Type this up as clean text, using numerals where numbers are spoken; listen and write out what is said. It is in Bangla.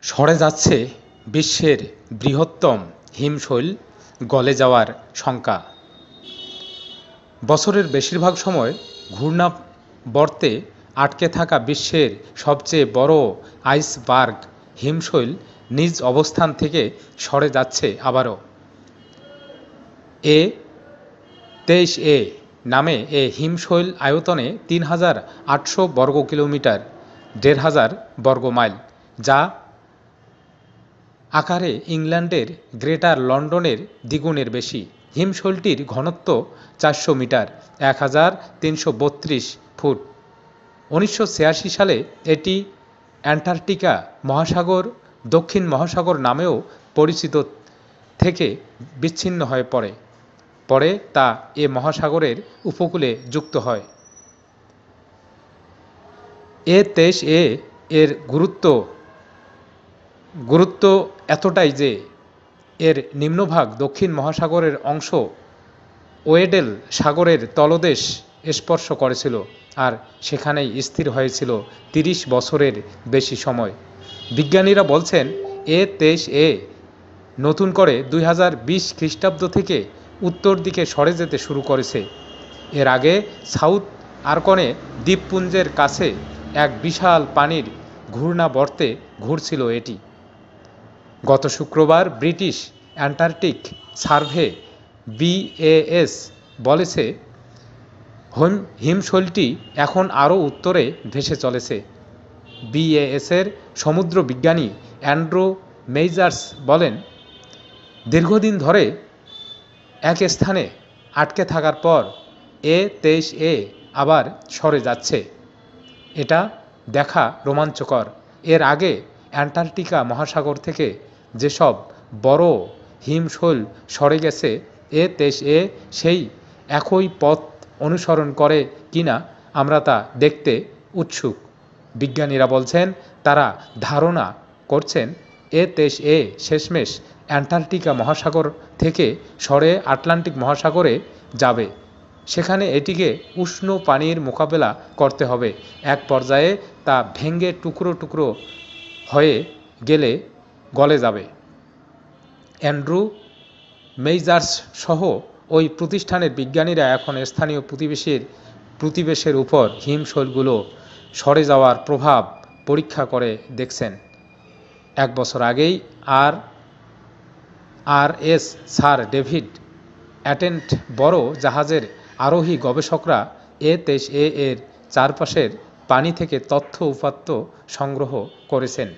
সরে যাচ্ছে বিশ্বের বৃহত্তম হিমশৈল গলে যাওয়ার শঙ্কা। বছরের বেশিরভাগ সময় ঘূর্ণাবর্তে আটকে থাকা বিশ্বের সবচেয়ে বড় আইসবার্গ হিমশৈল নিজ অবস্থান থেকে সরে যাচ্ছে আবারও। এ-23A নামে এ হিমশৈল আয়তনে ৩,৮০০ বর্গ কিলোমিটার, ১,৫০০ বর্গ মাইল, যা আকারে ইংল্যান্ডের গ্রেটার লন্ডনের দ্বিগুণের বেশি। হিমশৈলটির ঘনত্ব ৪০০ মিটার, ১,৩৩২ ফুট। ১৯৮৬ সালে এটি অ্যান্টার্কটিকা মহাসাগর, দক্ষিণ মহাসাগর নামেও পরিচিত থেকে বিচ্ছিন্ন হয়ে পড়ে। পরে তা এ মহাসাগরের উপকূলে যুক্ত হয়। এ-23A এর গুরুত্ব এতটাই যে এর নিম্নভাগ দক্ষিণ মহাসাগরের অংশ ওয়েডেল সাগরের তলদেশ স্পর্শ করেছিল আর সেখানেই স্থির হয়েছিল ৩০ বছরের বেশি সময়। বিজ্ঞানীরা বলছেন এ-23A নতুন করে ২০২০ খ্রিস্টাব্দ থেকে উত্তর দিকে সরে যেতে শুরু করেছে। এর আগে সাউথ আর্কনে দ্বীপপুঞ্জের কাছে এক বিশাল পানির ঘূর্ণাবর্তে ঘুরছিল এটি। গত শুক্রবার ব্রিটিশ অ্যান্টার্কটিক সার্ভে BAS বলেছে হিমশৈলটি এখন আরও উত্তরে ভেসে চলেছে। BAS-এর সমুদ্র বিজ্ঞানী অ্যান্ড্রু মেইজার্স বলেন, দীর্ঘদিন ধরে এক স্থানে আটকে থাকার পর এ-23A আবার সরে যাচ্ছে। এটা দেখা রোমাঞ্চকর। এর আগে অ্যান্টার্কটিকা মহাসাগর থেকে যেসব বড় হিমশৈল সরে গেছে, এ-23A সেই একই পথ অনুসরণ করে কিনা আমরা তা দেখতে উৎসুক। বিজ্ঞানীরা বলছেন, তারা ধারণা করছেন এ-23A শেষমেশ অ্যান্টার্কটিকা মহাসাগর থেকে সরে আটলান্টিক মহাসাগরে যাবে। সেখানে এটিকে উষ্ণ পানির মোকাবেলা করতে হবে। এক পর্যায়ে তা ভেঙে টুকরো টুকরো হয়ে গেলে গলে যাবে। অ্যান্ড্রু মেইজার্স সহ ওই প্রতিষ্ঠানের বিজ্ঞানীরা এখন স্থানীয় প্রতিবেশের উপর হিমশৈলগুলো সরে যাওয়ার প্রভাব পরীক্ষা করে দেখছেন। ১ বছর আগেই RS স্যার ডেভিড অ্যাটেনট বড় জাহাজের আরোহী গবেষকরা এ-23A এর চারপাশের পানি থেকে তথ্য উপাত্ত সংগ্রহ করেছেন।